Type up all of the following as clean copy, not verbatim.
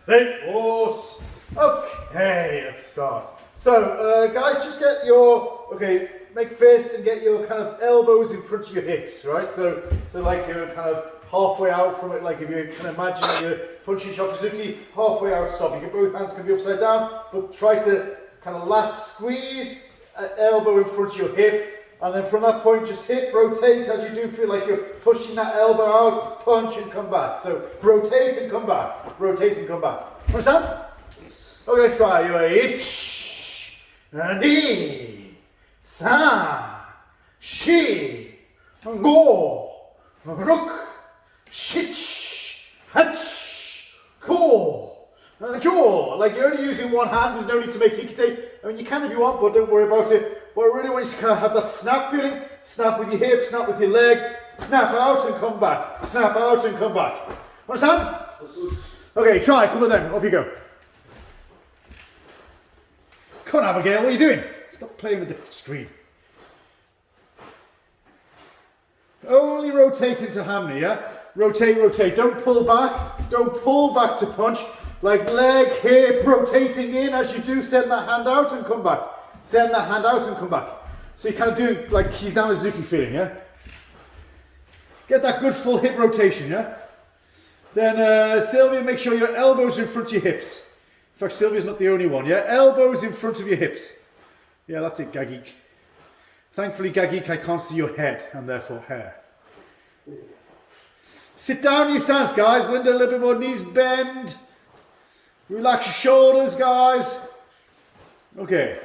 Hey, horse. Okay, let's start. So, guys, just get your, make fist and get your kind of elbows in front of your hips, right? So like you're kind of halfway out from it, like if you can imagine that you're punching shakuzuki, halfway out, stop. Both hands can be upside down, but try to kind of lat squeeze, elbow in front of your hip, and then from that point just hip, rotate as you do feel like you're pushing that elbow out, punch and come back. So rotate and come back, rotate and come back. Understand? Okay, let's try. You're ich, ni, sa, shi, go, ruk, shich, hach, ko, jaw. Like you're only using one hand, there's no need to make hikite. I mean, you can if you want, but don't worry about it. But I really want you to kind of have that snap feeling. Snap with your hip, snap with your leg, snap out and come back. Snap out and come back. Understand? Okay, try, come on then, off you go. Come on, Abigail, what are you doing? Stop playing with the screen. Only rotate into hammy, yeah? Rotate, rotate. Don't pull back. Don't pull back to punch. Like leg, hip, rotating in as you do. Send that hand out and come back. Send that hand out and come back. So you're kind of doing like Kizamazuki feeling, yeah? Get that good full hip rotation, yeah? Then Sylvia, make sure your elbows are in front of your hips. In fact, Sylvia's not the only one, yeah? Elbows in front of your hips. Yeah, that's it, Gagik. Thankfully, Gagik, I can't see your head and therefore hair. Sit down in your stance, guys. Linda, a little bit more knees bend. Relax your shoulders, guys. Okay.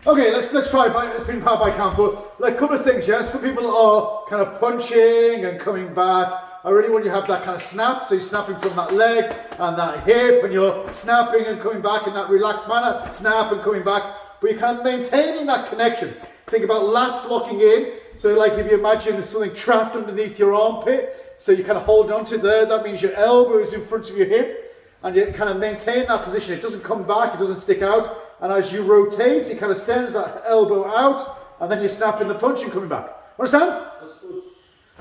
Okay, let's try spin power by count, but like a couple of things, yeah? Some people are kind of punching and coming back. I really want you to have that kind of snap, so you're snapping from that leg and that hip, and you're snapping and coming back in that relaxed manner, snap and coming back, but you're kind of maintaining that connection. Think about lats locking in, so like if you imagine there's something trapped underneath your armpit, so you kind of hold on to it there, that means your elbow is in front of your hip, and you kind of maintain that position. It doesn't come back, it doesn't stick out, and as you rotate, it kind of sends that elbow out, and then you're snapping the punch and coming back. Understand?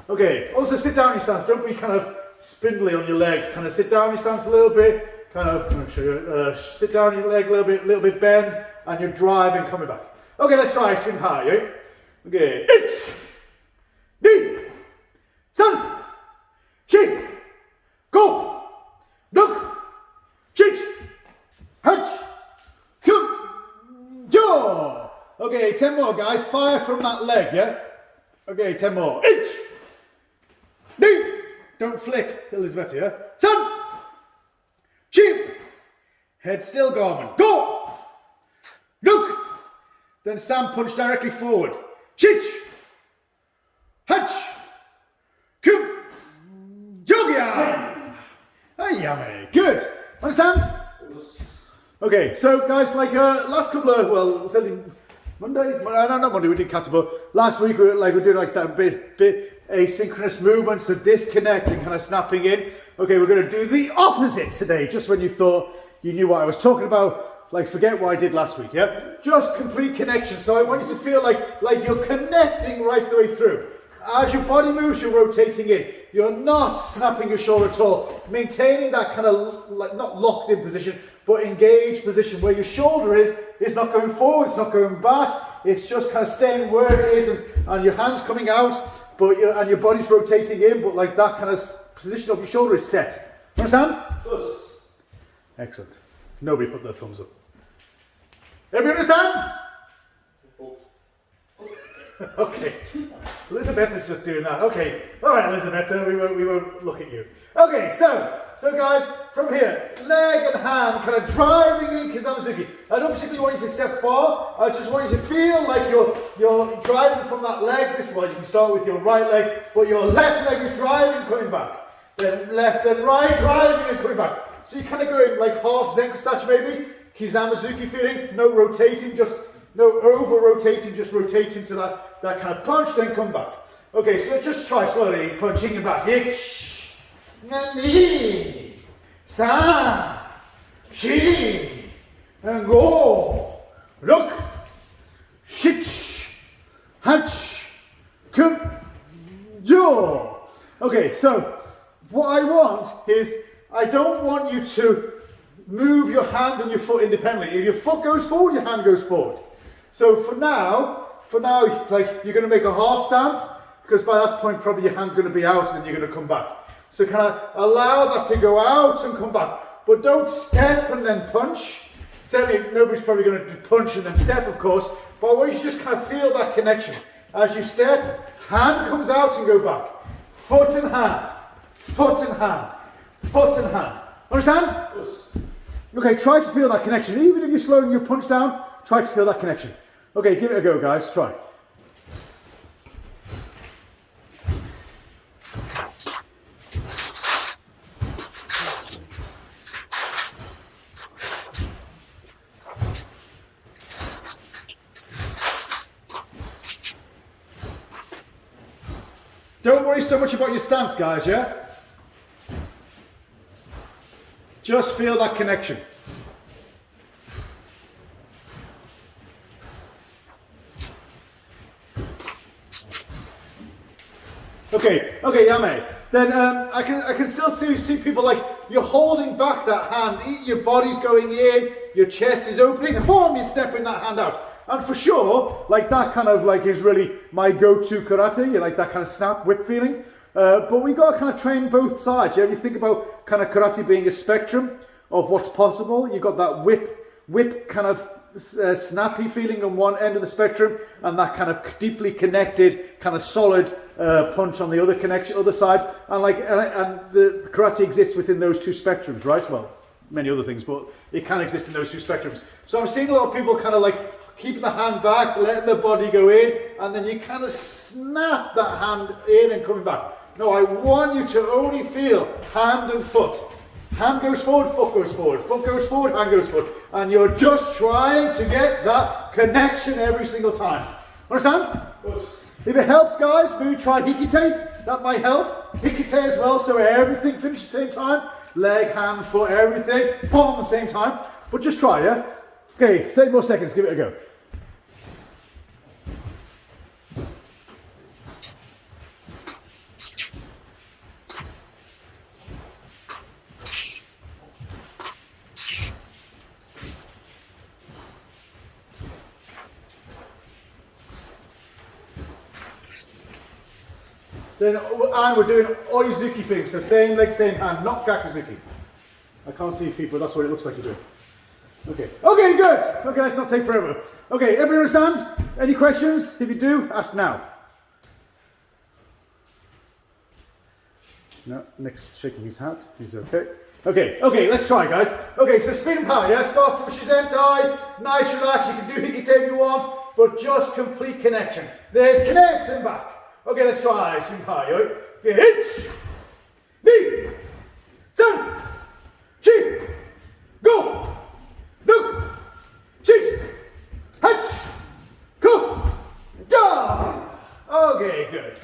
Okay, also sit down in your stance, don't be kind of spindly on your legs, kind of sit down in your stance a little bit, kind of sit down in your leg a little bit bend, and you're driving, coming back. Okay, let's try spin power, yeah? Okay, it's, ni, san, shi, go, look, chich, hach, kum, jaw. Okay, 10 more guys, fire from that leg, yeah? Okay, 10 more. Ich, ni, don't flick, Elizabeth, yeah? San, shi, head still, Garmin, go, look, then Sam punch directly forward. Chich, hach, kum, jogya. Yummy, good. Understand? Okay, so guys, like last couple of, well, Monday, not Monday, we did kata, but last week we were doing like that bit asynchronous movements, so disconnecting, kind of snapping in. Okay, we're going to do the opposite today, just when you thought you knew what I was talking about. Like, forget what I did last week, yeah? Just complete connection. So I want you to feel like you're connecting right the way through. As your body moves, you're rotating in. You're not snapping your shoulder at all. Maintaining that kind of, like, not locked in position, but engaged position where your shoulder is not going forward, it's not going back. It's just kind of staying where it is, and your hands coming out, but and your body's rotating in, but like that kind of position of your shoulder is set. Understand? Yes. Excellent. Nobody put their thumbs up. Everybody understand? Okay. Elizabeth is just doing that. Okay. All right, Elizabeth, we won't look at you. Okay, so guys, from here, leg and hand kind of driving in Kizamazuki. I don't particularly want you to step far. I just want you to feel like you're driving from that leg. This way, you can start with your right leg, but your left leg is driving, coming back. Then left, then right, driving and coming back. So you're kind of going like half Zenkustachi maybe. Kizamazuki feeling, no rotating, no over rotating, just rotating to that kind of punch, then come back. Okay, so just try slowly punching it back. Ich, ni, san, shi, and go, look, shich, hach, kum, yo. Okay, so what I want is I don't want you to move your hand and your foot independently. If your foot goes forward, your hand goes forward. So for now, like you're going to make a half stance, because by that point probably your hand's going to be out and then you're going to come back. So kind of allow that to go out and come back. But don't step and then punch. Certainly nobody's probably going to punch and then step, of course. But I want you to just kind of feel that connection. As you step, hand comes out and go back. Foot and hand. Foot and hand. Foot and hand. Understand? Yes. Okay, try to feel that connection. Even if you're slowing your punch down, try to feel that connection. Okay, give it a go, guys. Try. Don't worry so much about your stance, guys, yeah? Just feel that connection. Okay, yeah, mate. Then I can still see people like you're holding back that hand. Your body's going in, your chest is opening, and boom, you're stepping that hand out. And for sure, like that kind of like is really my go-to karate. You like that kind of snap, whip feeling. But we got to kind of train both sides. Yeah, if you think about kind of karate being a spectrum of what's possible, you've got that whip kind of snappy feeling on one end of the spectrum, and that kind of deeply connected, kind of solid punch on the other side. And the karate exists within those two spectrums, right? Well, many other things, but it can exist in those two spectrums. So I'm seeing a lot of people kind of like keeping the hand back, letting the body go in, and then you kind of snap that hand in and coming back. No, I want you to only feel hand and foot. Hand goes forward, foot goes forward, foot goes forward, hand goes forward. And you're just trying to get that connection every single time. Understand? Yes. If it helps, guys, maybe try hikite. That might help. Hikite as well, so everything finishes at the same time. Leg, hand, foot, everything. Boom at the same time. But just try, yeah? Okay, 30 more seconds, give it a go. Then, and we're doing oizuki things, so same leg, same hand, not gakuzuki. I can't see your feet, but that's what it looks like you're doing. Okay, good. Okay, let's not take forever. Okay, everybody understand? Any questions? If you do, ask now. No, Nick's shaking his hat. He's okay. Okay, let's try, guys. Okay, so spin and power, yeah? Start from Shizentai. Nice, relax. You can do hikite if you want, but just complete connection. There's connect and back. Okay, let's try spin power, yo. Okay, hits. Ni. San. Chi. Go. Look. Cheese. Hatch. Go. Down. Okay, good.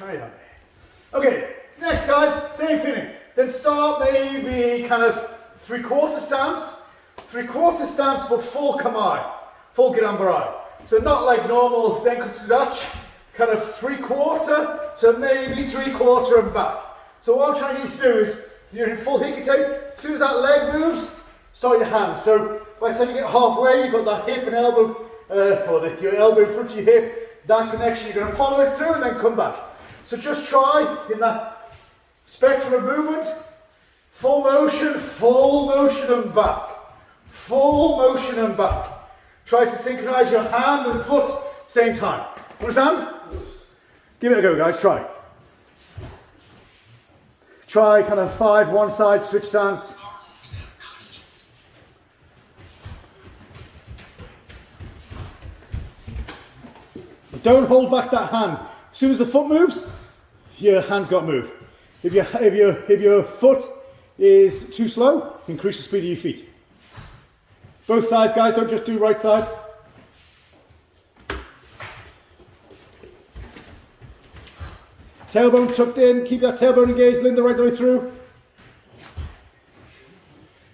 Okay, next, guys, same feeling. Then start maybe kind of three-quarter stance but full kamae, full girambarai. So not like normal Zenkutsu Dachi, kind of three-quarter to maybe three-quarter and back. So what I'm trying to get you to do is, you're in full hikite, as soon as that leg moves, start your hand. So by the time you get halfway, you've got that hip and elbow, your elbow in front of your hip, that connection, you're going to follow it through and then come back. So just try in that spectrum of movement, full motion and back. Full motion and back. Try to synchronize your hand and foot same time. Understand? Give it a go, guys, try. Try kind of 5 one side switch stance. Don't hold back that hand. As soon as the foot moves, your hand's got to move. If your foot is too slow, increase the speed of your feet. Both sides, guys, don't just do right side. Tailbone tucked in, keep that tailbone engaged, Linda, right the way through.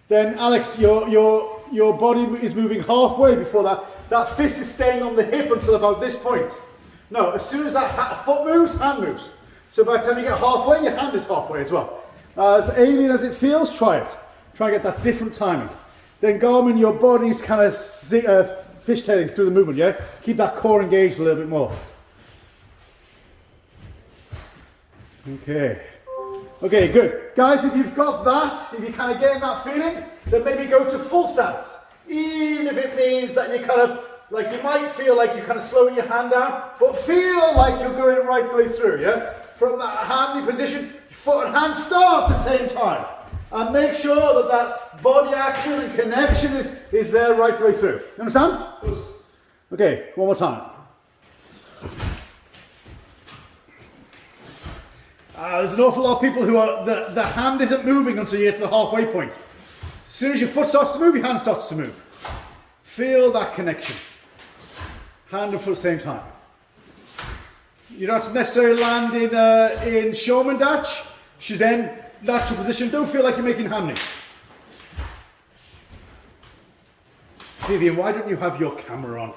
Then Alex, your body is moving halfway before that. That fist is staying on the hip until about this point. No, as soon as that foot moves, hand moves. So by the time you get halfway, your hand is halfway as well. As alien as it feels, try it. Try and get that different timing. Then Garmin, your body's kind of fishtailing through the movement, yeah? Keep that core engaged a little bit more. Okay. Okay, good. Guys, if you've got that, if you're kind of getting that feeling, then maybe go to full stance. Even if it means that you kind of, like you might feel like you're kind of slowing your hand down, but feel like you're going right the way through, yeah? From that handy position, your foot and hand start at the same time. And make sure that that body action and connection is there right the way through. You understand? Okay, one more time. There's an awful lot of people who are, the hand isn't moving until you get to the halfway point. As soon as your foot starts to move, your hand starts to move. Feel that connection. Hand and foot at the same time. You don't have to necessarily land in Showman Dutch, Shizen, natural position. Don't feel like you're making hammy. Vivian, why don't you have your camera on?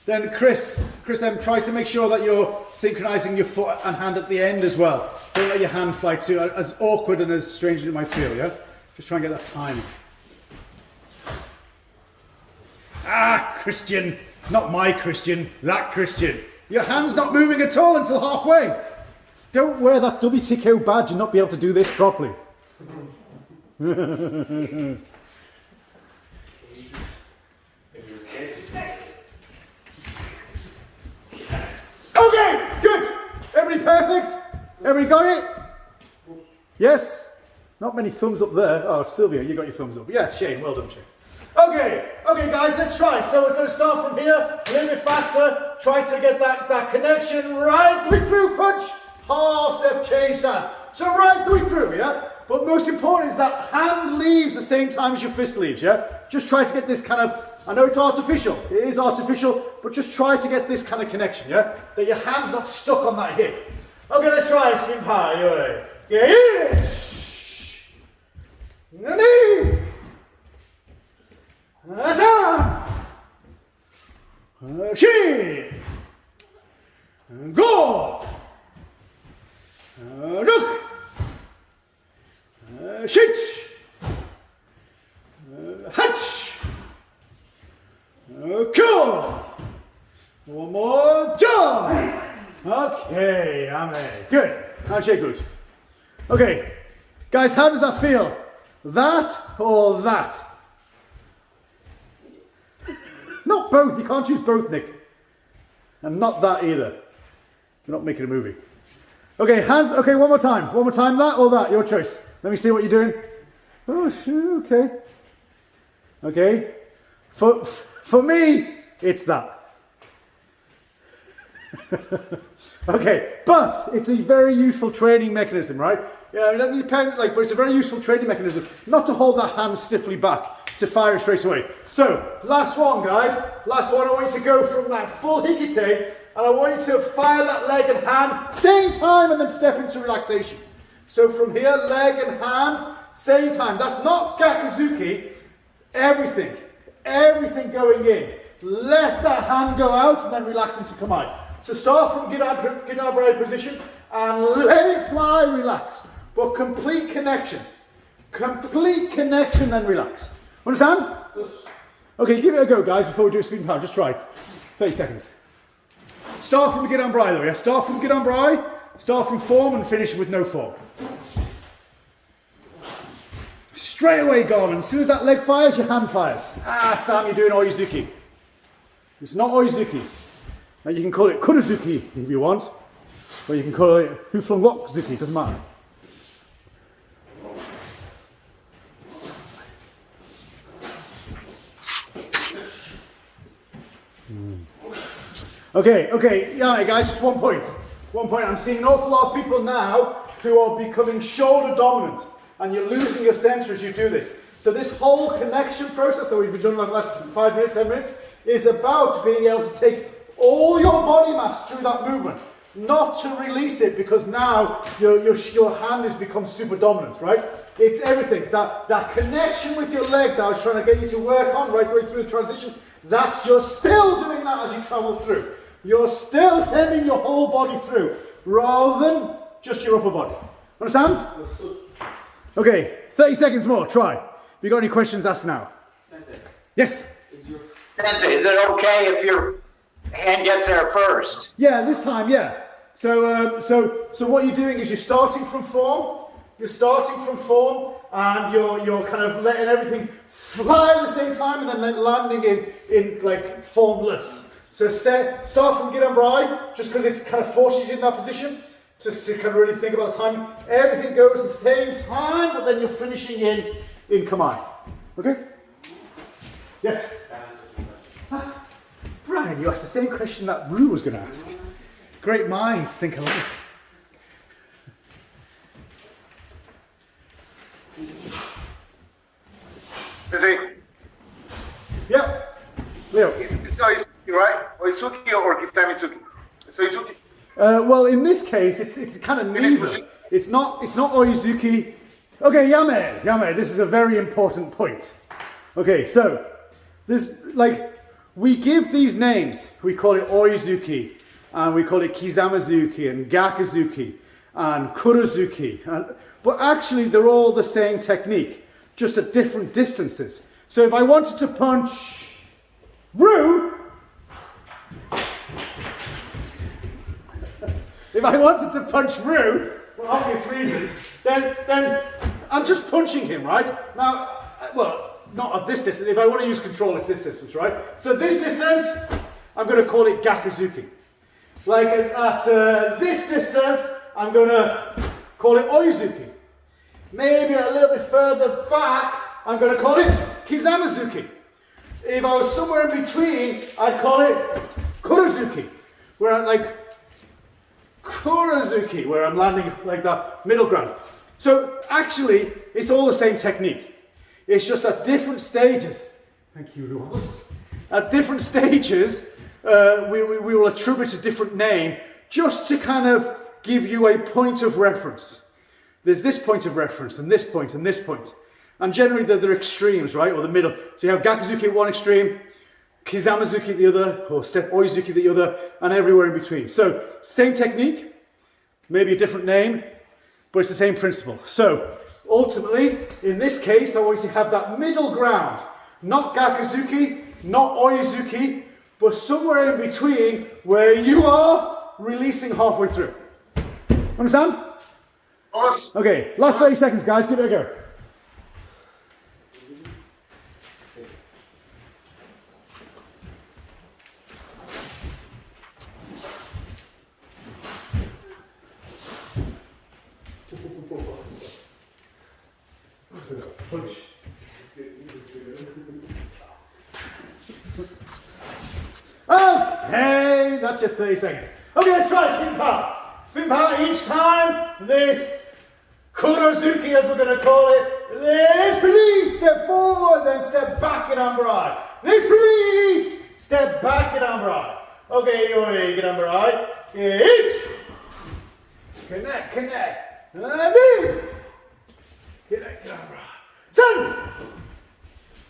Then Chris, try to make sure that you're synchronizing your foot and hand at the end as well. Don't let your hand fly too, as awkward and as strange as it might feel, yeah? Just try and get that timing. Ah, Christian, not my Christian, that Christian. Your hand's not moving at all until halfway. Don't wear that WTKO badge and not be able to do this properly. Okay, good. Everybody perfect? Everybody got it? Yes? Not many thumbs up there. Oh, Sylvia, you got your thumbs up. Yeah, Shane, well done, Shane. Okay, guys, let's try. So we're going to start from here, a little bit faster. Try to get that connection right through, punch, half step change stance. So right through, yeah? But most important is that hand leaves the same time as your fist leaves, yeah? Just try to get this kind of, I know it's artificial, it is artificial, but just try to get this kind of connection, yeah? That your hand's not stuck on that hip. Okay, let's try spin pie. Yeah, knee. Shin. Go. Look. Shit. Hatch. Cool. One more jump. Okay, amen. Good. Now shake loose. Okay, guys, how does that feel? That or that? Not both. You can't choose both, Nick. And not that either. We're not making a movie. Okay, hands. Okay, one more time. One more time. That or that? Your choice. Let me see what you're doing. Oh, sure. Okay. Okay. For me, it's that. Okay, but it's a very useful training mechanism, right? Yeah, it doesn't depend, but it's a very useful training mechanism not to hold that hand stiffly back, to fire it straight away. So, last one, guys. Last one, I want you to go from that full hikite, and I want you to fire that leg and hand, same time, and then step into relaxation. So from here, leg and hand, same time. That's not Gakuzuki. Everything going in. Let that hand go out, and then relax into Kamae. So start from Ginabrai position and let it fly, relax. But complete connection, then relax. Understand? Yes. Okay, give it a go, guys, before we do a spin power. Just try. 30 seconds. Start from Ginabrai though, yeah? Start from Ginabrai, start from form and finish with no form. Straight away, Garmin. As soon as that leg fires, your hand fires. Ah, Sam, you're doing Oizuki. It's not Oizuki. Now you can call it Kurozuki if you want, or you can call it Who Flung What Zuki, it doesn't matter. Okay, yeah, guys, just one point. I'm seeing an awful lot of people now who are becoming shoulder dominant, and you're losing your sensor as you do this. So this whole connection process that we've been doing like the last 5 minutes, 10 minutes, is about being able to take all your body mass through that movement, not to release it because now your hand has become super dominant, right? It's everything. That connection with your leg that I was trying to get you to work on right the way through the transition, you're still doing that as you travel through. You're still sending your whole body through rather than just your upper body. Understand? Okay, 30 seconds more, try. If you got any questions, ask now. Sensei. Yes? Sensei, is it okay if your hand gets there first? Yeah, this time, yeah. So what you're doing is you're starting from form. You're starting from form, and you're kind of letting everything fly at the same time, and then landing in like formless. So start from Gidambrai, just because it kind of forces you in that position to kind of really think about the time. Everything goes at the same time, but then you're finishing in Kamai. Okay? Yes? Brian, you asked the same question that Rue was going to ask. Great minds think alike. Sensei, Yep. Leo. Izuki, right? Or Izuki or Kitamizuki? So Izuki. Well, in this case, it's kind of neither. It's not Oizuki. Okay, Yame, this is a very important point. Okay, so there's we give these names. We call it Oizuki, and we call it Kizamazuki and Gakuzuki and Kurozuki, but actually they're all the same technique, just at different distances. So if I wanted to punch Rue, for obvious reasons, then I'm just punching him, right? Now, well, not at this distance. If I want to use control, it's this distance, right? So this distance, I'm going to call it Gakuzuki. Like at this distance, I'm going to call it Oizuki. Maybe a little bit further back, I'm going to call it Kizamazuki. If I was somewhere in between, I'd call it Kurozuki, where I'm where I'm landing like that middle ground. So actually, it's all the same technique. It's just at different stages. Thank you, Ruos. At different stages, we will attribute a different name just to kind of give you a point of reference. There's this point of reference, and this point, and this point. And generally, they're extremes, right? Or the middle. So you have Gakuzuki at one extreme, Kizamazuki at the other, or Step Oizuki at the other, and everywhere in between. So, same technique, maybe a different name, but it's the same principle. So, ultimately, in this case, I want you to have that middle ground. Not Gakuzuki, not Oizuki, but somewhere in between where you are releasing halfway through. Understand? Okay, last 30 seconds, guys. Give it a go. Push. Okay, that's your 30 seconds. Okay, let's try spin power. Spin power each time. This Kurozuki, as we're going to call it. This release, step forward, then step back at Ambarai. This release, step back at Ambarai. Okay, yoi, get Ambarai. Each. Connect. And connect, Ambarai. Sun!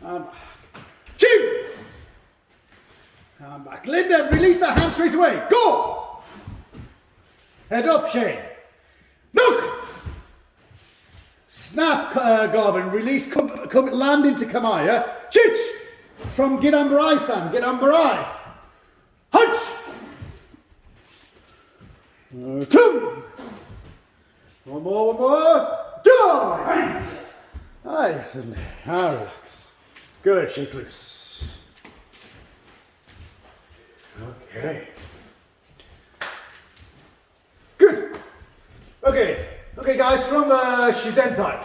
I'm back. Chin! I'm back. Linda, release that hand straight away. Go! Head up, Shane. Look! Snap, Garvin. Release, come land into Kamaya. Chich! From Gidambarai-san. Gidambarai. Hunch! Come! One more. Die! Ah, yes, and relax. Good, shake loose. Okay. Good. Okay, guys, from Shizentai.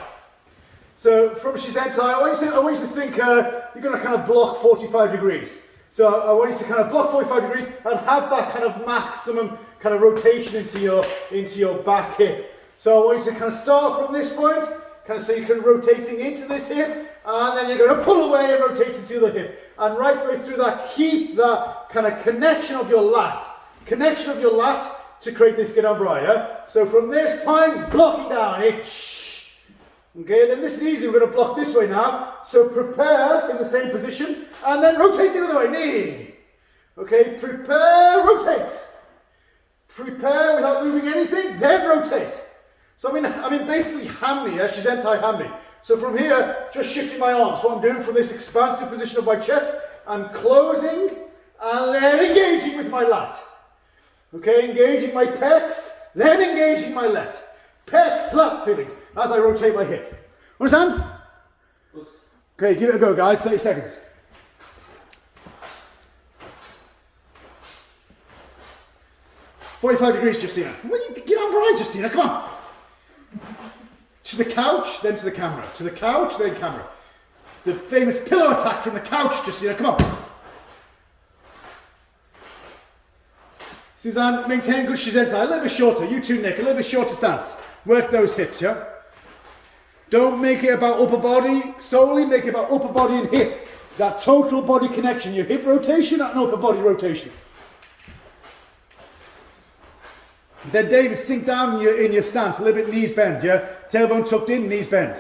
So from Shizentai, I want you to think you're going to kind of block 45 degrees. So I want you to kind of block 45 degrees and have that kind of maximum kind of rotation into your back hip. So I want you to kind of start from this point. Kind of so you're rotating into this hip, and then you're going to pull away and rotate into the hip. And right through that, keep that kind of connection of your lat to create this Gidambarai, yeah? So from this point, blocking down, okay, then this is easy, we're going to block this way now. So prepare in the same position, and then rotate the other way, knee. Okay, prepare, rotate. Prepare without moving anything, then rotate. So I mean basically hammy, yeah? Shizentai hammy. So from here, just shifting my arms. What I'm doing from this expansive position of my chest, I'm closing and then engaging with my lat. Okay, engaging my pecs, then engaging my lat. Pecs, lat feeling as I rotate my hip. Understand? Okay, give it a go, guys. 30 seconds. "45 degrees, Justina." Get on right, Justina, come on. To the couch, then to the camera. To the couch, then camera. The famous pillow attack from the couch, Justina, come on. Suzanne, maintain good shizentai. A little bit shorter. You too, Nick. A little bit shorter stance. Work those hips, yeah? Don't make it about upper body solely. Make it about upper body and hip. That total body connection. Your hip rotation and upper body rotation. Then David, sink down in your stance. A little bit knees bend, yeah? Tailbone tucked in, knees bend.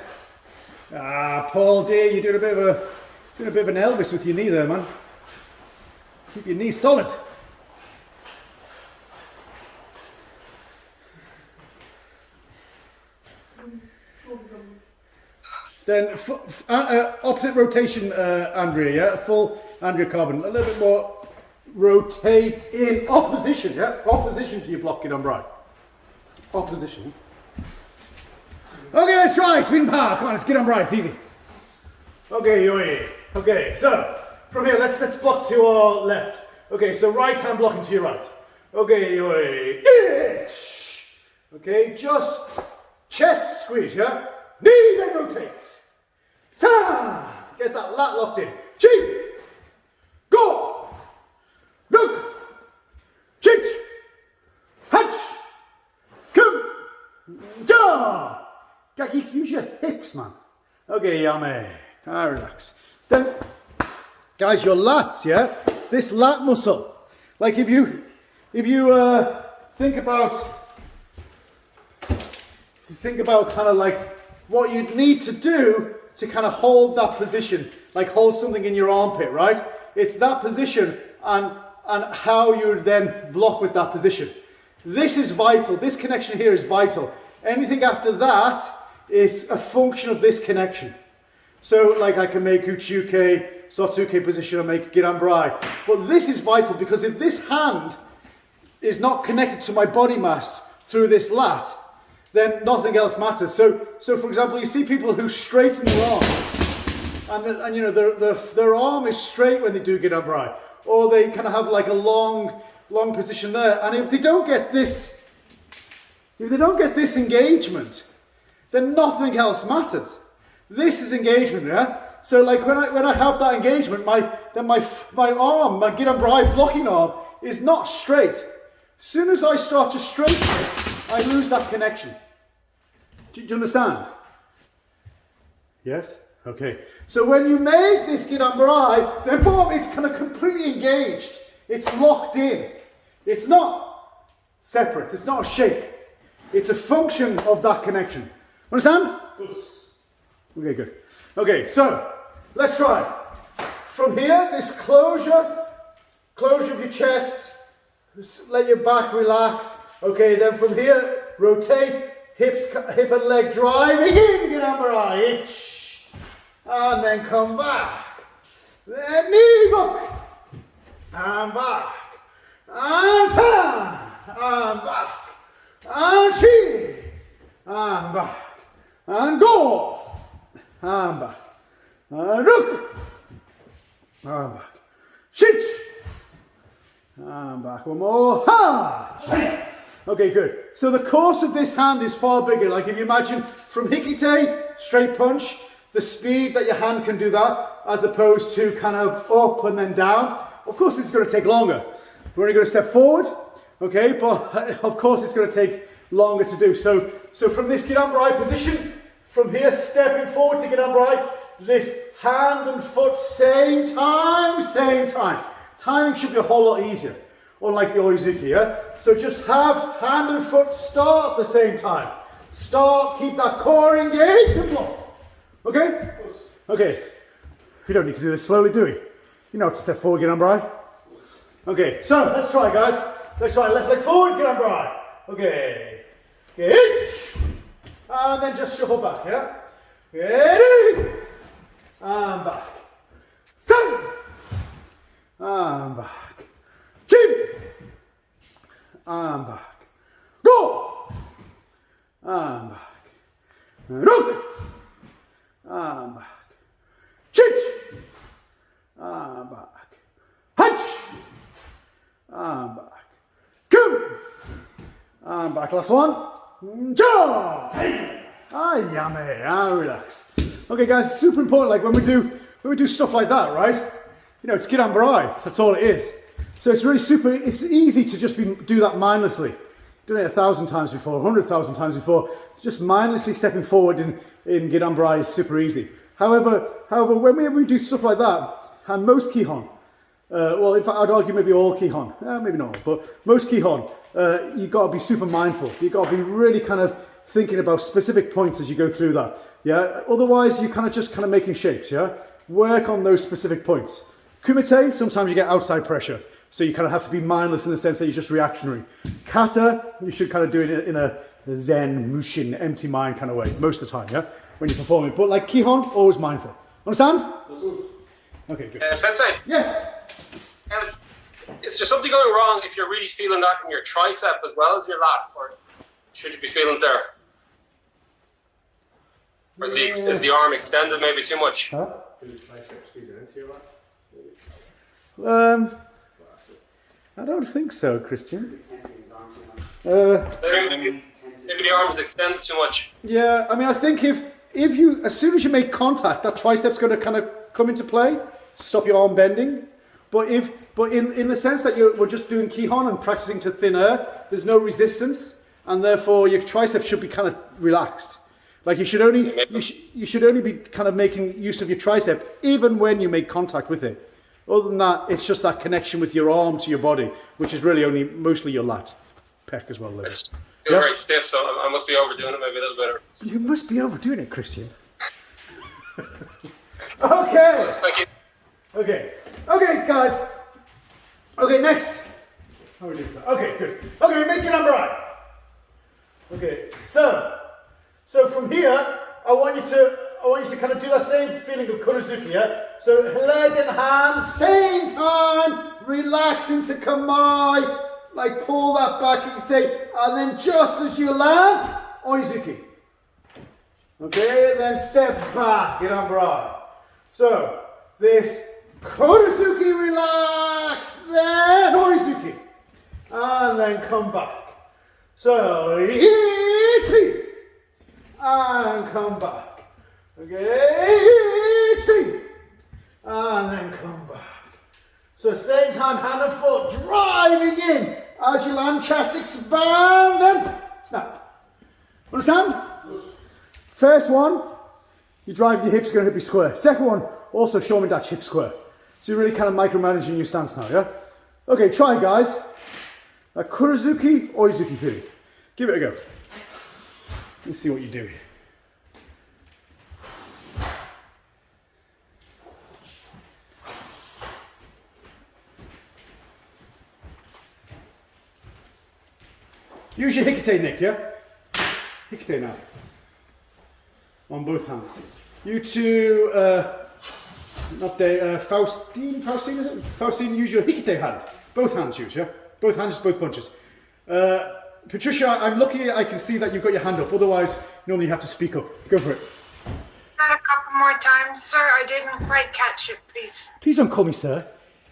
Ah, Paul dear, you're doing a bit of an Elvis with your knee there, man. Keep your knees solid. Then opposite rotation, Andrea, yeah? Full Andrea Carbon. A little bit more rotate in opposition, yeah? Opposition to your block, get on right. Opposition. Okay, let's try spin power. Come on, let's get on right, it's easy. Okay, okay, so from here, let's block to our left. Okay, so right hand blocking to your right. Okay, okay, just chest squeeze, yeah? Knee then rotates. Get that lat locked in. Chi. Go. Look. Chit. Hatch. Come. Da. Jackie, use your hips, man. Okay, yummy. Relax. Then, guys, your lats, yeah? This lat muscle. Like if you think about kind of like what you'd need to do to kind of hold that position, like hold something in your armpit, right? It's that position and how you then block with that position. This is vital. This connection here is vital. Anything after that is a function of this connection. So like I can make Uchuke, Sotsuke position and make Giranbrai. But this is vital because if this hand is not connected to my body mass through this lat, then nothing else matters. So for example, you see people who straighten their arm, and you know their arm is straight when they do Giranbrai, or they kind of have like a long position there. And if they don't get this engagement, then nothing else matters. This is engagement, yeah. So like when I have that engagement, my arm, my Giranbrai blocking arm is not straight. As soon as I start to straighten it, I lose that connection. Do you understand? Yes? Okay. So when you make this Giranbrai, then boom, it's kind of completely engaged. It's locked in. It's not separate. It's not a shape. It's a function of that connection. Understand? Okay, good. Okay, so let's try. From here, this closure of your chest, just let your back relax. Okay, then from here, rotate, hip and leg driving in, Giranbrai, itch. And then come back. Then knee look. And back. And stand. And back. And she. And back. And go. And back. And look. And back. Shit. And back. One more. Ha. Okay, good. So the course of this hand is far bigger. Like if you imagine from hikite, straight punch, the speed that your hand can do that, as opposed to kind of up and then down. Of course, this is going to take longer. We're only going to step forward, okay? But of course, it's going to take longer to do. So from this Giranbrai position, from here, stepping forward to Giranbrai, this hand and foot, same time. Timing should be a whole lot easier. Unlike the Oizuki, yeah? So just have hand and foot start at the same time. Start, keep that core engaged and block. Okay? Okay. We don't need to do this slowly, do we? You know how to step forward, Giranbrai. Okay, so let's try, guys. Let's try left leg forward, Giranbrai. Okay. Okay, And then just shuffle back, yeah? Ready? And back. Seven. And back. Chin. And back. Go. And back. Look. And back. Chit. And back. Punch. And back. Come. And back. Last one. Jaw. Ah, yummy. And relax. Okay, guys, it's super important. Like when we do stuff like that, right? You know, it's Gidan. That's all it is. So it's really super. It's easy to just do that mindlessly. Done it 1,000 times before, 100,000 times before. It's just mindlessly stepping forward in Gidan is super easy. However, when we do stuff like that, and most Kihon, well, in fact, I'd argue maybe all Kihon, maybe not all, but most Kihon, you've got to be super mindful. You've got to be really kind of thinking about specific points as you go through that. Yeah. Otherwise, you're just making shapes. Yeah. Work on those specific points. Kumite, sometimes you get outside pressure. So you kind of have to be mindless in the sense that you're just reactionary. Kata, you should kind of do it in a zen, mushin, empty mind kind of way, most of the time, yeah? When you're performing. But like Kihon, always mindful. Understand? Okay, good. Sensei? Yes? Is there something going wrong if you're really feeling that in your tricep as well as your lat? Or should you be feeling there? Or is the arm extended maybe too much? Huh? I don't think so, Christian. Maybe the arm is extended too much. Yeah, I mean, I think if you, as soon as you make contact, that tricep's going to kind of come into play, stop your arm bending. But in the sense that we're just doing Kihon and practicing to thin air, there's no resistance, and therefore your tricep should be kind of relaxed. Like you should only be kind of making use of your tricep even when you make contact with it. Other than that, it's just that connection with your arm to your body, which is really only mostly your lat. Pec as well. I just feel very stiff, so I must be overdoing it maybe a little bit. You must be overdoing it, Christian. Okay. Thank you. Okay, guys. Okay, next. How are we doing? Okay, good. Okay, make your number right. Okay, so from here, I want you to kind of do that same feeling of Kurozuki, yeah? So leg and hand, same time, relax into Kamae, like pull that back, you can take, and then just as you land, Oizuki. Okay, then step back, get on right. So, this Kurozuki, relax, then Oizuki, and then come back. So, ichi, and come back. Okay, and then come back. So same time, hand and foot, driving in. As you land, chest expand, then snap. Understand? First one, you drive your hips, going to hip square. Second one, also show me that hip square. So you're really kind of micromanaging your stance now, yeah? Okay, try guys. A Kurozuki, Oizuki feeling. Give it a go. Let's see what you do. Use your Hikite, Nick, yeah? Hikite now. On both hands. You two, not Dave, Faustine is it? Faustine, use your Hikite hand. Both hands use, yeah? Both hands, both punches. Patricia, I'm looking at I can see that you've got your hand up. Otherwise, normally you have to speak up. Go for it. A couple more times, sir. I didn't quite catch it, please. Please don't call me sir.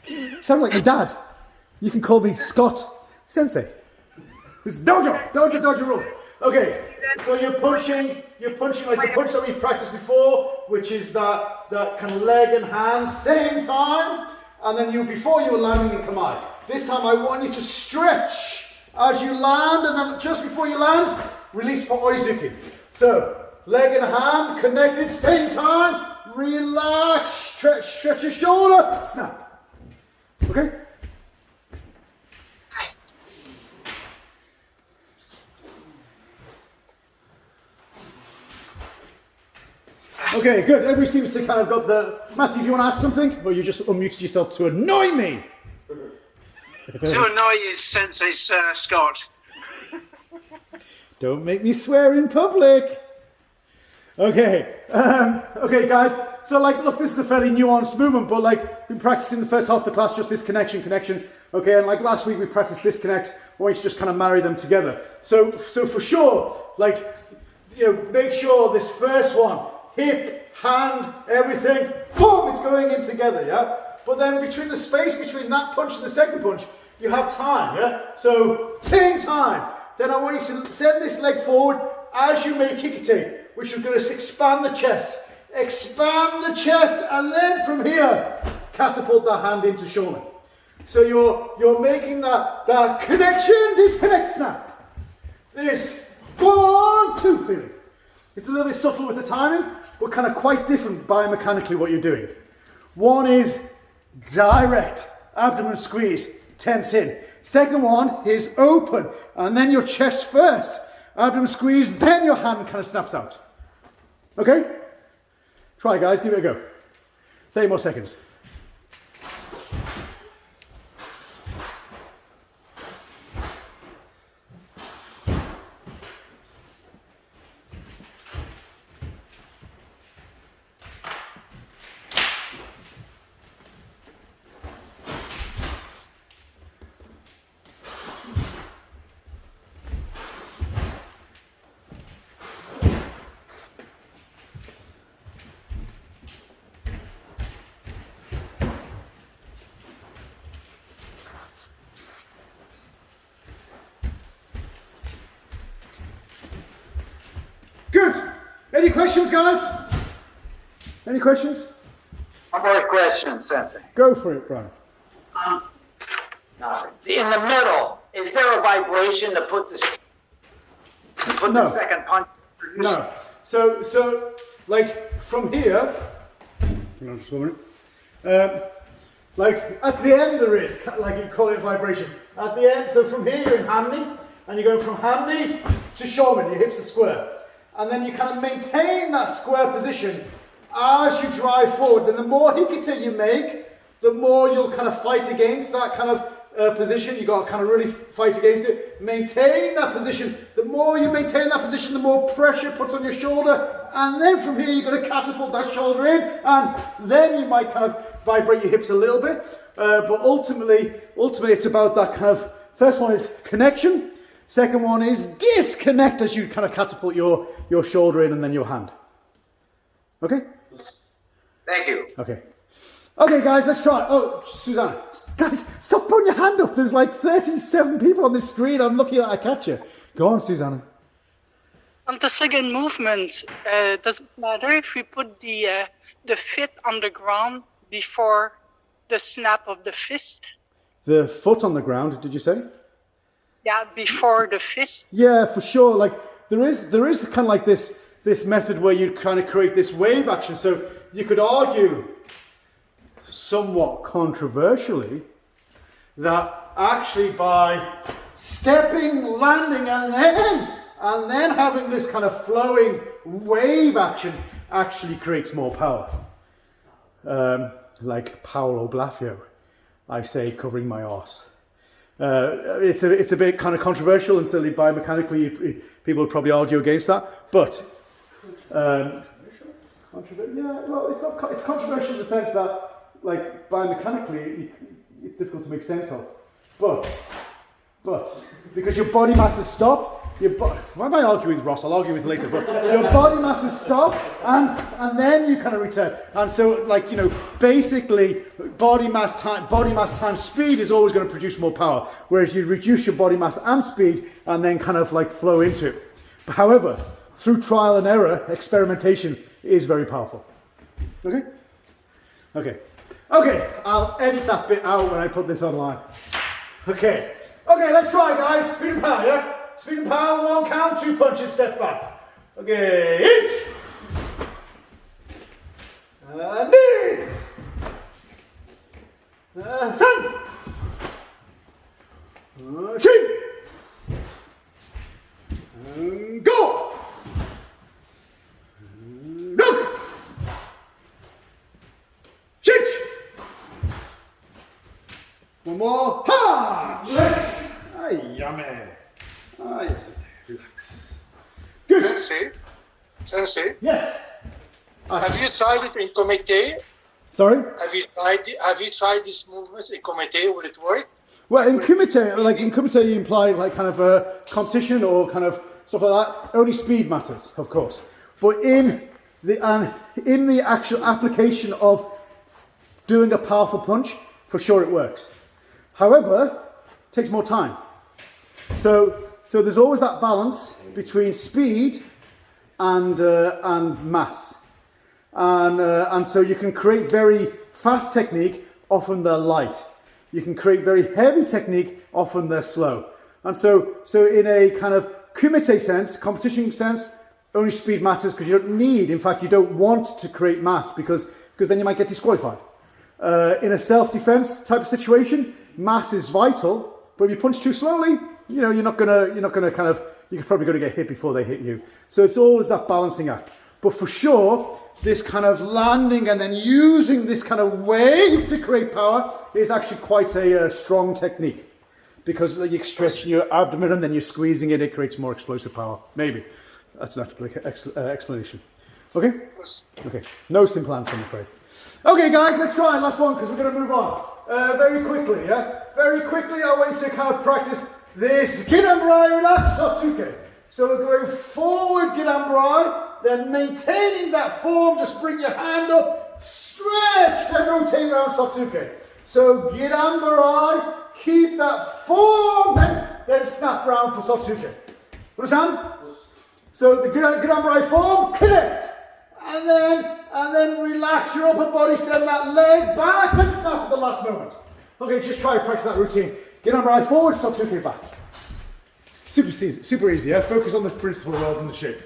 You sound like my dad. You can call me Scott Sensei. This is dojo rules. Okay, so you're punching like the punch that we practiced before, which is that kind of leg and hand, same time, and then before you were landing in Kamae. This time I want you to stretch as you land, and then just before you land, release for Oizuki. So, leg and hand connected, same time, relax, stretch your shoulder, snap. Okay? Okay, good. Everybody seems to kind of got the... Matthew, do you want to ask something? Or you just unmuted yourself to annoy me? To annoy you, Sensei Scott. Don't make me swear in public. Okay, okay, guys. So, like, look, this is a fairly nuanced movement, but like, we practiced in the first half of the class just this connection. Okay, and like last week we practiced disconnect. I want you to just kind of marry them together. So for sure, like, you know, make sure this first one, hip, hand, everything, boom, it's going in together, yeah. But then between the space between that punch and the second punch, you have time, yeah. So same time. Then I want you to send this leg forward as you make hikite, which is going to expand the chest. Expand the chest, and then from here, catapult that hand into shoulder. So you're making that connection, disconnect, snap. This 1, 2 feeling. It's a little bit subtle with the timing, but kind of quite different biomechanically what you're doing. One is direct, abdomen squeeze, tense in. Second one is open, and then your chest first. Abdomen squeeze, then your hand kind of snaps out. Okay? Try, guys, give it a go. 30 more seconds. Good. Any questions, guys? Any questions? One more question, Sensei. Go for it, Brian. In the middle, is there a vibration to put the No. second punch? No. So like from here, hang on just 1 minute. Like at the end there is, like you call it vibration. At the end, so from here you're in Hamni, and you're going from Hamni to Shomin, your hips are square. And then you kind of maintain that square position as you drive forward. Then the more hikite you make, the more you'll kind of fight against that kind of position. You got to kind of really fight against it. Maintain that position. The more you maintain that position, the more pressure puts on your shoulder. And then from here, you're going to catapult that shoulder in. And then you might kind of vibrate your hips a little bit. But ultimately, it's about that kind of, first one is connection. Second one is disconnect as you kind of catapult your shoulder in and then your hand. Okay? Thank you. Okay. Okay, guys, let's try. Oh, Susanna. Guys, stop putting your hand up. There's like 37 people on this screen. I'm lucky that I catch you. Go on, Susanna. On the second movement, does it matter if we put the foot on the ground before the snap of the fist? The foot on the ground, did you say? Yeah, before the fist. Yeah, for sure. Like there is kind of like this method where you kind of create this wave action. So you could argue, somewhat controversially, that actually by stepping, landing, and then having this kind of flowing wave action actually creates more power. Like Paolo Blafio, I say, covering my arse. It's a bit kind of controversial, and certainly biomechanically people would probably argue against that. But yeah, well, it's controversial in the sense that, like, biomechanically it's difficult to make sense of. But because your body mass has stopped, why am I arguing with Ross? I'll argue with later. But your body mass has stopped, and then you kind of return. And so, like, you know, basically, body mass times speed is always going to produce more power. Whereas you reduce your body mass and speed, and then kind of like flow into it. But however, through trial and error, experimentation is very powerful. Okay. I'll edit that bit out when I put this online. Okay, let's try, guys. Speed and power, yeah? Speed and power, 1 count, 2 punches, step back. Okay, each. Knee. Sun. Shin. Go. Look. Shit. One more. Ha. Ay, yummy. Ah, yes. Relax. Good. Sensei, Sensei, Yes. have you tried it in committee? Sorry? Have you tried these movements in committee? Would it work? Well, in kumite, you imply like kind of a competition or kind of stuff like that. Only speed matters, of course. But in the actual application of doing a powerful punch, for sure it works. However, it takes more time. So there's always that balance between speed and mass. And so you can create very fast technique, often they're light. You can create very heavy technique, often they're slow. And so in a kind of kumite sense, competition sense, only speed matters because you don't need, in fact, you don't want to create mass because then you might get disqualified. In a self-defense type of situation, mass is vital, but if you punch too slowly, you're not gonna kind of, you're probably gonna get hit before they hit you. So it's always that balancing act. But for sure, this kind of landing and then using this kind of wave to create power is actually quite a strong technique because you're stretching your abdomen and then you're squeezing it, it creates more explosive power. Maybe. That's an explanation. Okay? Okay. No simple answer, I'm afraid. Okay, guys, let's try last one because we're going to move on. Very quickly, yeah? Very quickly, I want you to kind of practice this Ginamburai relax Sotsuke. So we're going forward Ginamburai, then maintaining that form, just bring your hand up, stretch, then rotate around Sotsuke. So Ginamburai, keep that form, then snap round for Sotsuke. Understand? So the Ginamburai form, connect. And then relax your upper body, send that leg back and snap at the last moment. Okay, just try to practice that routine. Ginamburai forward, Sotsuke back. Super easy, yeah? Focus on the principle rather than the shape.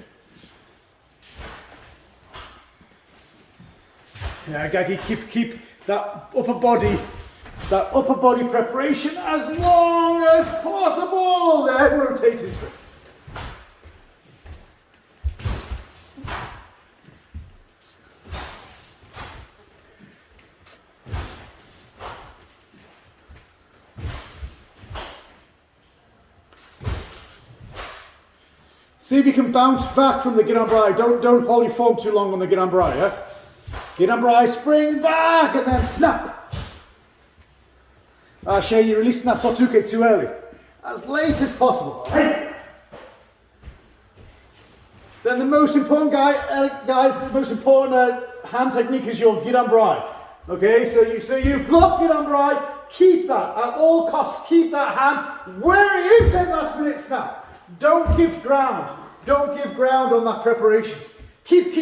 Yeah, Gaggy, keep that upper body preparation as long as possible. Then rotate into it. See if you can bounce back from the Ginamburai. Don't hold your form too long on the Ginamburai, yeah? Ginamburai, spring back and then snap. Shane, you're releasing that Sotsuke too early. As late as possible. Then the most important guys, the most important hand technique is your Ginamburai. Okay, so you block Ginamburai, keep that at all costs, keep that hand where it is, then last minute snap. Don't give ground. Don't give ground on that preparation. Keep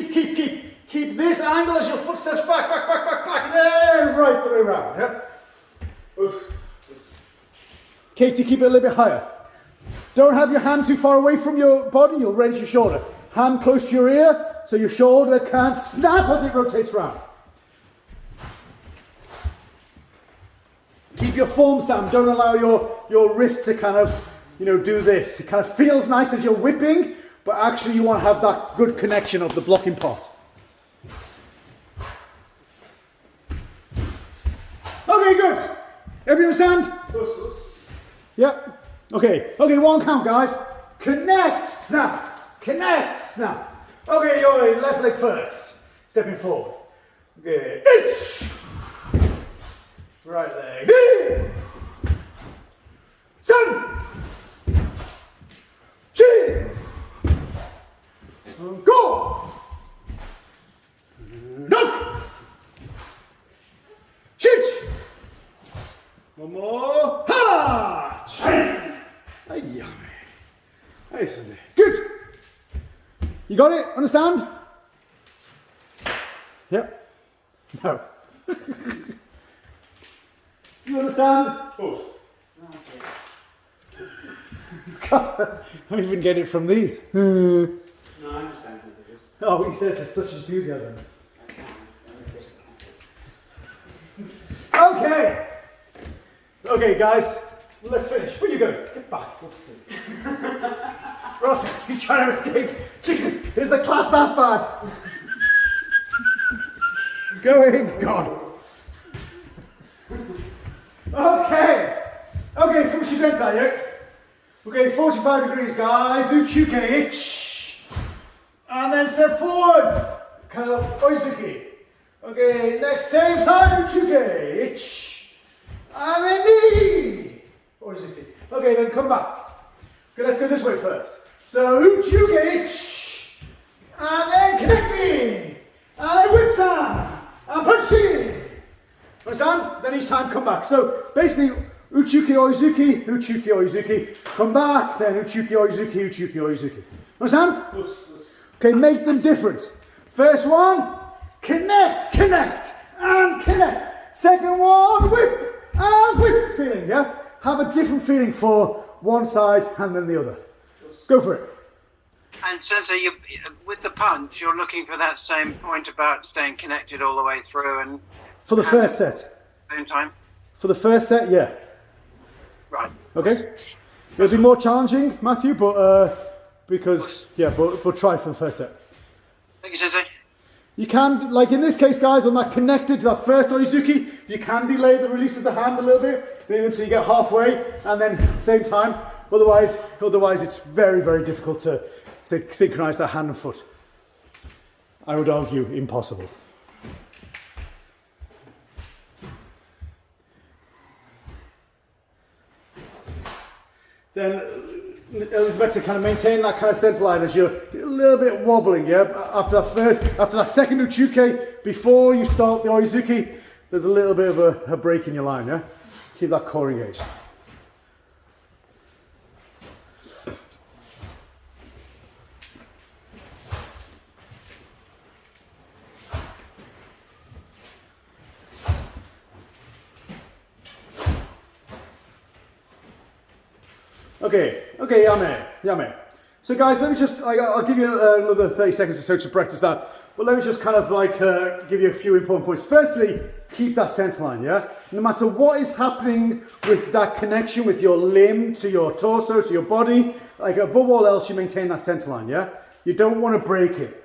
this angle as your foot steps back, and then right the way around. Yeah? Katie, keep it a little bit higher. Don't have your hand too far away from your body, you'll wrench your shoulder. Hand close to your ear, so your shoulder can't snap as it rotates round. Keep your form, Sam. Don't allow your wrist to kind of, do this. It kind of feels nice as you're whipping, but actually you want to have that good connection of the blocking part. Okay, good. Everybody understand? Yep. Okay, one count, guys. Connect, snap. Connect, snap. Okay, your left leg first. Stepping forward. Okay. Right leg. Sun. Go! Knock! Shoot! One more. Ha! Good. You got it? Understand? Yep. No. You understand? Of course. God, I don't even get it from these. No, I understand Sensei. Oh, he says with such enthusiasm. Okay. Okay, guys. Let's finish. Where are you going? Get back. Ross, he's trying to escape. Jesus, is the class that bad? Going. God. Okay. Okay, Fushi-sentai, yeah? Okay, 45 degrees, guys. Uchuke. and then step forward, kind of oizuki. Okay, next same side, uchuke, ich, and then knee, oizuki. Okay, then come back. Okay, let's go this way first. So uchuke, ich, and then connect knee, and then whip down, and punch in. Understand? Then each time come back. So basically, uchuke oizuki, come back, then uchuke oizuki. Understand? Okay, make them different. First one, connect, and connect. Second one, whip, and whip feeling, yeah? Have a different feeling for one side and then the other. Go for it. And Sensei, with the punch, you're looking for that same point about staying connected all the way through and... For the first set. Same time? For the first set, yeah. Right. Okay? It'll be more challenging, Matthew, but but try for the first set. Thank you, Sensei. You can, like in this case, guys, on that connected to that first oizuki, you can delay the release of the hand a little bit, maybe until you get halfway, and then same time. Otherwise, it's very, very difficult to synchronize that hand and foot. I would argue impossible. Then it's better to kind of maintain that kind of center line as you're a little bit wobbling, yeah? After that second uchuke, before you start the oizuki, there's a little bit of a break in your line, yeah? Keep that core engaged. Okay, yame. So guys, let me just, I'll give you another 30 seconds or so to practice that, but let me just kind of give you a few important points. Firstly, keep that center line, yeah? No matter what is happening with that connection with your limb to your torso, to your body, above all else, you maintain that center line, yeah? You don't want to break it.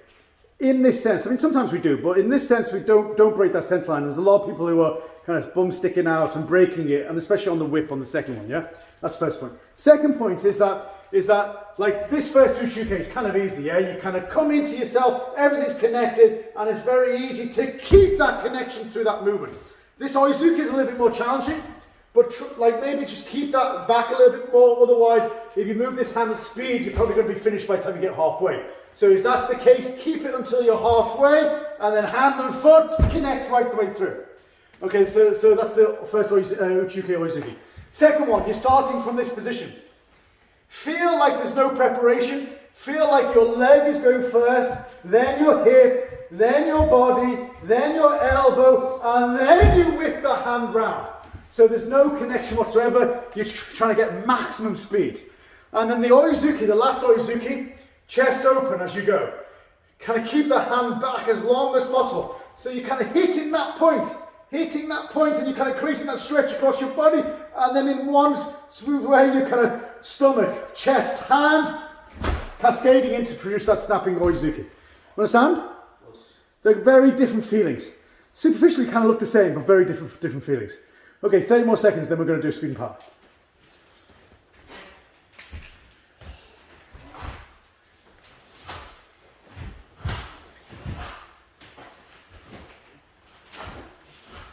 In this sense, I mean, sometimes we do, but in this sense, we don't break that center line. There's a lot of people who are kind of bum sticking out and breaking it, and especially on the whip on the second one, yeah? That's the first point. Second point is that like this first uchuke is kind of easy, yeah? You kind of come into yourself, everything's connected, and it's very easy to keep that connection through that movement. This oizuki is a little bit more challenging, but maybe just keep that back a little bit more. Otherwise, if you move this hand at speed, you're probably going to be finished by the time you get halfway. So is that the case? Keep it until you're halfway, and then hand and foot connect right the way through. Okay, so that's the first uchuke oizuki. Second one, you're starting from this position. Feel like there's no preparation. Feel like your leg is going first, then your hip, then your body, then your elbow, and then you whip the hand round. So there's no connection whatsoever. You're trying to get maximum speed. And then the oizuki, the last oizuki, chest open as you go. Kind of keep the hand back as long as possible. So you're kind of hitting that point, and you're kind of creating that stretch across your body, and then in one smooth way, you kind of stomach, chest, hand, cascading in to produce that snapping oizuki. Understand? They're very different feelings. Superficially kind of look the same, but very different feelings. Okay, 30 more seconds, then we're going to do speed and power.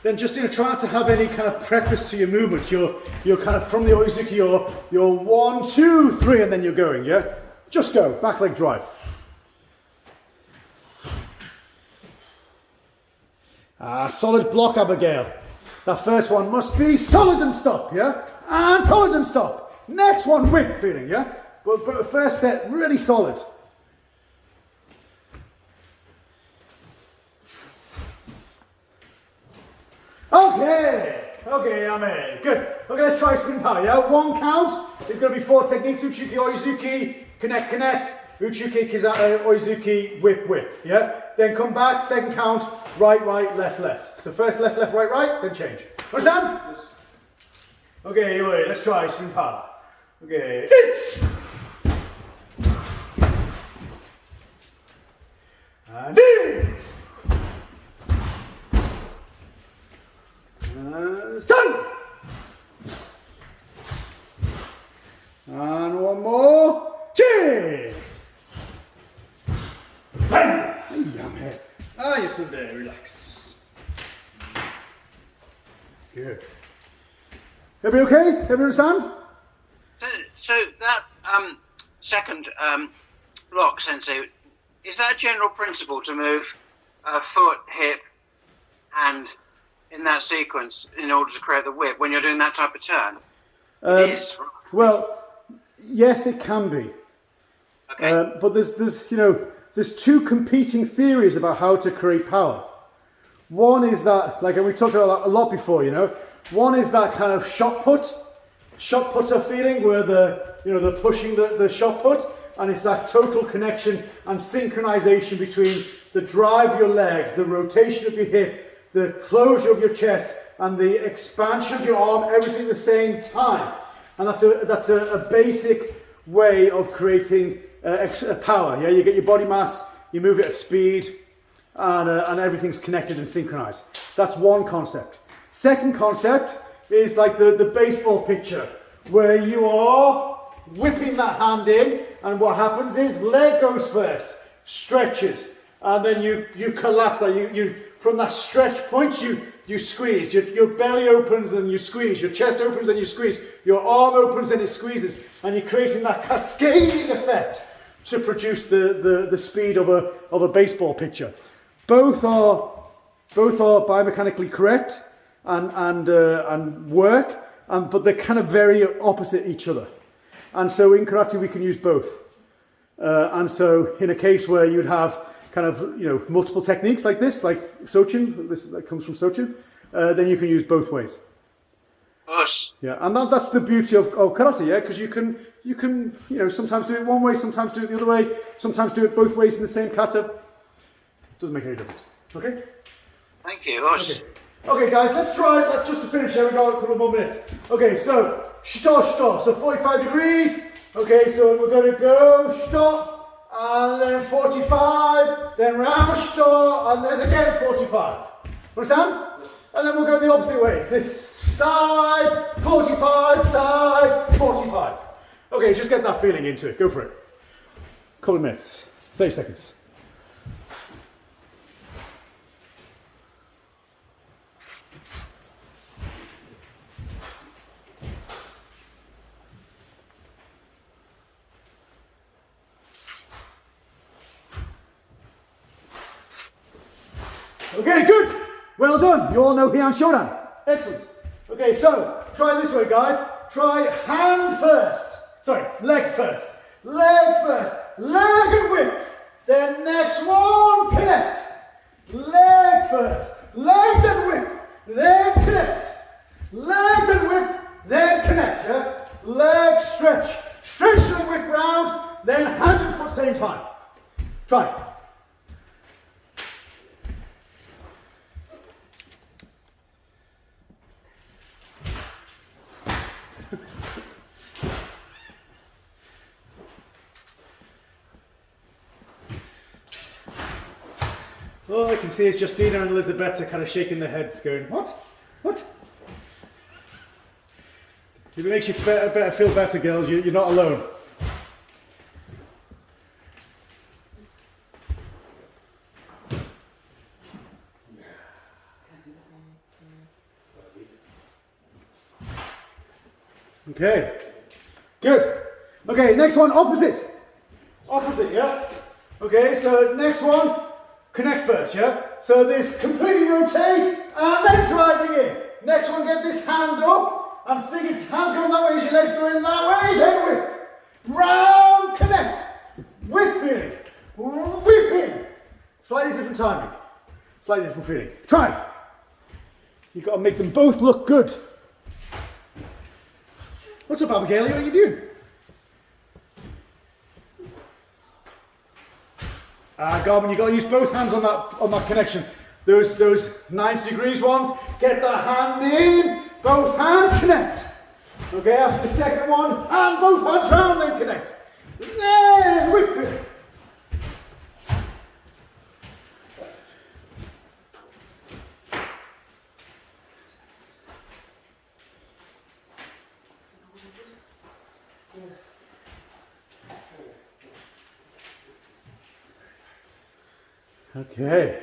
Then just try not to have any kind of preface to your movement. You're kind of from the oizuki, you're 1, 2, 3, and then you're going, yeah? Just go, back leg drive. Solid block, Abigail. That first one must be solid and stop, yeah? And solid and stop. Next one, whip feeling, yeah? But first set, really solid. Okay, I'm in. Good. Okay, let's try spin power, yeah? One count is going to be 4 techniques. Uchuki, oizuki, connect, uchuki, oizuki, whip, yeah? Then come back, second count, right, left. So first left, right, then change. Understand? Yes. Okay, let's try spin power. Okay, it's. And in. Sun. And one more. Chi. Yeah, man. Ah, you're still there. Relax. Good. Everybody okay? Everybody understand? So that second block, Sensei, is that a general principle to move foot, hip, hand in that sequence in order to create the whip when you're doing that type of turn? It is. Well, yes, it can be. Okay. But there's two competing theories about how to create power. One is that, like, and we talked about a lot before, one is that kind of shot putter feeling where they're pushing the shot put, and it's that total connection and synchronization between the drive of your leg, the rotation of your hip, the closure of your chest, and the expansion of your arm, everything at the same time. And that's a basic way of creating power. Yeah, you get your body mass, you move it at speed, and everything's connected and synchronized. That's one concept. Second concept is like the baseball picture, where you are whipping that hand in, and what happens is leg goes first, stretches, and then you collapse. You from that stretch point you squeeze. Your belly opens and you squeeze. Your chest opens and you squeeze. Your arm opens and it squeezes, and you're creating that cascading effect to produce the speed of a baseball pitcher. Both are biomechanically correct and work, but they're kind of very opposite each other. And so in karate we can use both. And so in a case where you'd have kind of multiple techniques like this, like Sochin, that comes from Sochin, then you can use both ways. Us. Yeah, and that's the beauty of karate, yeah, because you can sometimes do it one way, sometimes do it the other way, sometimes do it both ways in the same kata. Doesn't make any difference. Okay? Thank you. Us. Okay, guys, let's just to finish here, we got a couple more minutes. Okay, so shito, so 45 degrees. Okay, so we're going to go shito, and then 45, then round shito, and then again 45. Understand? And then we'll go the opposite way. This side, 45, side, 45. Okay, just get that feeling into it. Go for it. Couple of minutes, 30 seconds. Okay, good. Well done. You all know Heian Shodan. Excellent. Okay, so try this way, guys. Try hand first. Sorry, leg first. Leg first. Leg and whip. Then next one, connect. Leg first. Leg then whip. Then connect. Leg then whip. Then connect. Yeah? Leg stretch. Stretch and whip round. Then hand and foot same time. Try it. All I can see is Justina and Elizabeth kind of shaking their heads going, what? What? If it makes you better feel better, girls, you're not alone. Okay, good. Okay, next one, opposite. Opposite, yeah? Okay, so next one, connect first, yeah? So this completely rotate and then driving in. Next one, get this hand up and think its hands going that way as your legs going that way, then whip. Round, connect. Whip feeling. Whip in. Slightly different timing. Slightly different feeling. Try. You've got to make them both look good. What's up, Abigail? What are you doing? Garmin, you've got to use both hands on that connection. Those 90 degrees ones, get the hand in, both hands connect. Okay, after the second one, and both hands round, then connect. Then whip it. Okay.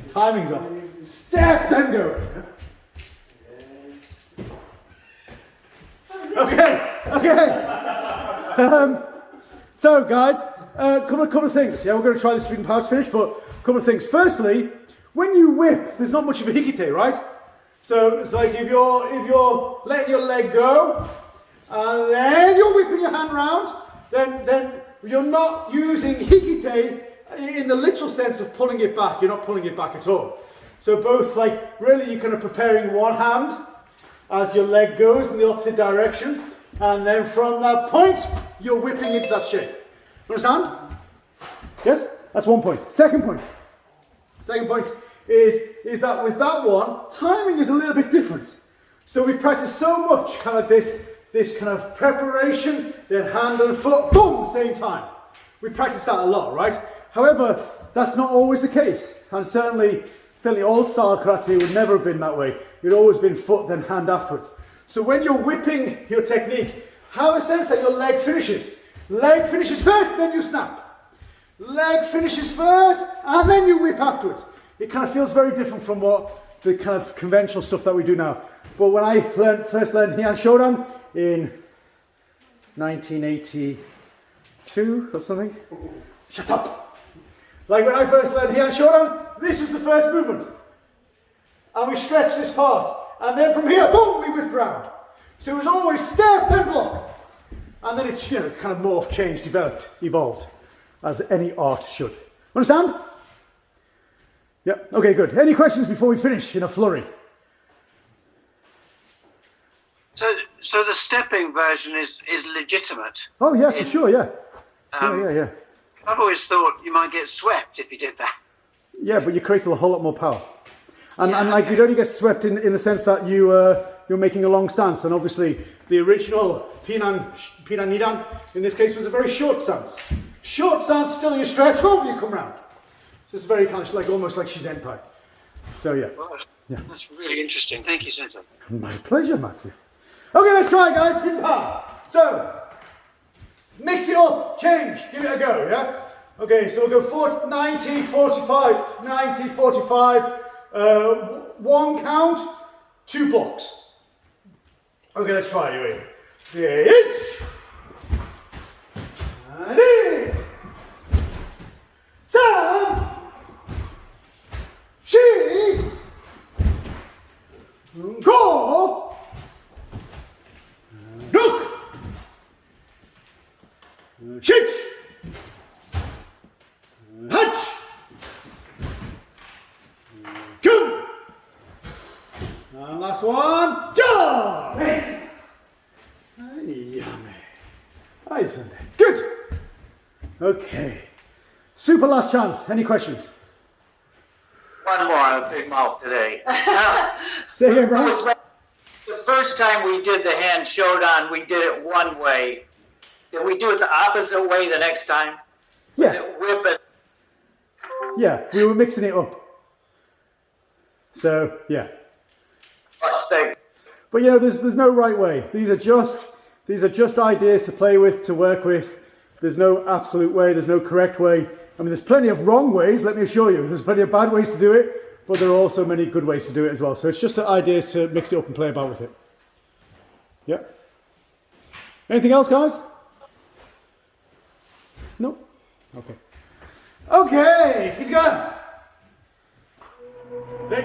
Timing's off. Step, then go. Okay. So guys, couple of things. Yeah, we're going to try the speed and power to finish, but a couple of things. Firstly, when you whip, there's not much of a hikite, right? So it's like if you're letting your leg go, and then you're whipping your hand round, then you're not using hikite in the literal sense of pulling it back. You're not pulling it back at all. So both, like, really you're kind of preparing one hand as your leg goes in the opposite direction, and then from that point you're whipping into that shape. Understand? Yes? That's one point. Second point is that with that one, timing is a little bit different. So we practice so much kind of this kind of preparation, then hand and foot, boom, same time. We practice that a lot, right? However, that's not always the case. And certainly old style karate would never have been that way. It would always been foot, then hand afterwards. So when you're whipping your technique, have a sense that your leg finishes. Leg finishes first, then you snap. Leg finishes first, and then you whip afterwards. It kind of feels very different from what the kind of conventional stuff that we do now. But when I first learned Heian Shodan in 1982 or something, shut up. Like when I first learned Heian Shodan, this was the first movement. And we stretch this part. And then from here, boom, we whip round. So it was always step, then block. And then it, kind of morphed, changed, developed, evolved, as any art should. Understand? Yep, okay, good. Any questions before we finish in a flurry? So the stepping version is legitimate. Oh yeah, for sure, yeah. Yeah. I've always thought you might get swept if you did that. Yeah, but you create a whole lot more power. And like you'd only get swept in the sense that you're making a long stance, and obviously the original Pinan Nidan in this case was a very short stance. Short stance, still you stretch, boom, you come round. So it's very kind of like almost like Shizenpai. So yeah. Well, Yeah. that's really interesting. Thank you, Sensei. My pleasure, Matthew. Okay, let's try, guys. Spin power. So mix it up, change, give it a go, yeah? Okay, so we'll go 90, 45, 90, 45, one count, 2 blocks. Okay, let's try it. It's and in. Sam, she, go, look, shit, hatch, come, and last one, jump. Yummy. Hi, Sunday. Good. Okay. Super last chance. Any questions? One more on a big mouth today. Say here, Brian. The first time we did the hand shodan, we did it one way. Did we do it the opposite way the next time? Yeah. Did it whip it? Yeah, we were mixing it up. So, yeah. Mistake. But there's no right way. These are just ideas to play with, to work with. There's no absolute way, there's no correct way. I mean, there's plenty of wrong ways, let me assure you. There's plenty of bad ways to do it, but there are also many good ways to do it as well. So it's just ideas to mix it up and play about with it. Yeah. Anything else, guys? No? Okay. Okay, feet gone. Hey.